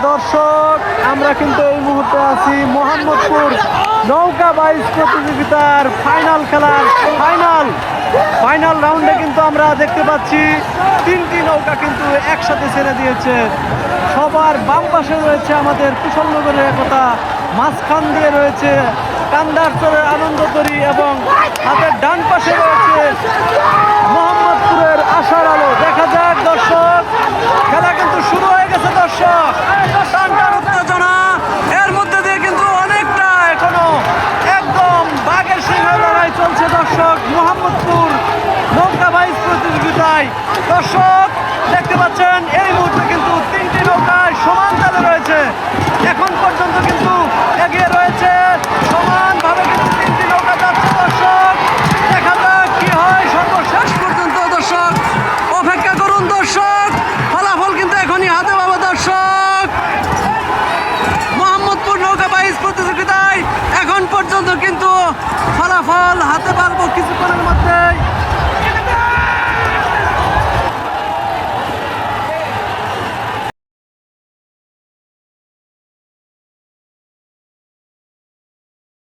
দর্শক, আমরা কিন্তু এই মুহূর্তে আছি মোহাম্মদপুর নৌকা বাইচ প্রতিযোগিতার ফাইনাল খেলার ফাইনাল রাউন্ডে কিন্তু আমরা দেখতে পাচ্ছি তিনটি নৌকা কিন্তু একসাথে ছেড়ে দিয়েছে। সবার বাম পাশে রয়েছে আমাদের কুশলনগরের একতা, মাঝখান দিয়ে রয়েছে কান্দারচরের আনন্দতরী এবং হাতের ডান পাশে রয়েছে মোহাম্মদপুরের আশার আলো। দেখা যাক দর্শক, খেলা কিন্তু শুরু হয়ে গেছে দর্শক, টানটান উত্তেজনা, এর মধ্যে দিয়ে কিন্তু অনেকটা এখনো একদম বাঘের সিংহের লড়াই চলছে দর্শক মোহাম্মদপুর নৌকা বাইচ প্রতিযোগিতায়। দর্শক দেখতে পাচ্ছেন এই মুহূর্তে কিন্তু তিনটি নৌকায় সমান তালে রয়েছে। এখন পর্যন্ত কিন্তু এগিয়ে রয়েছে সমান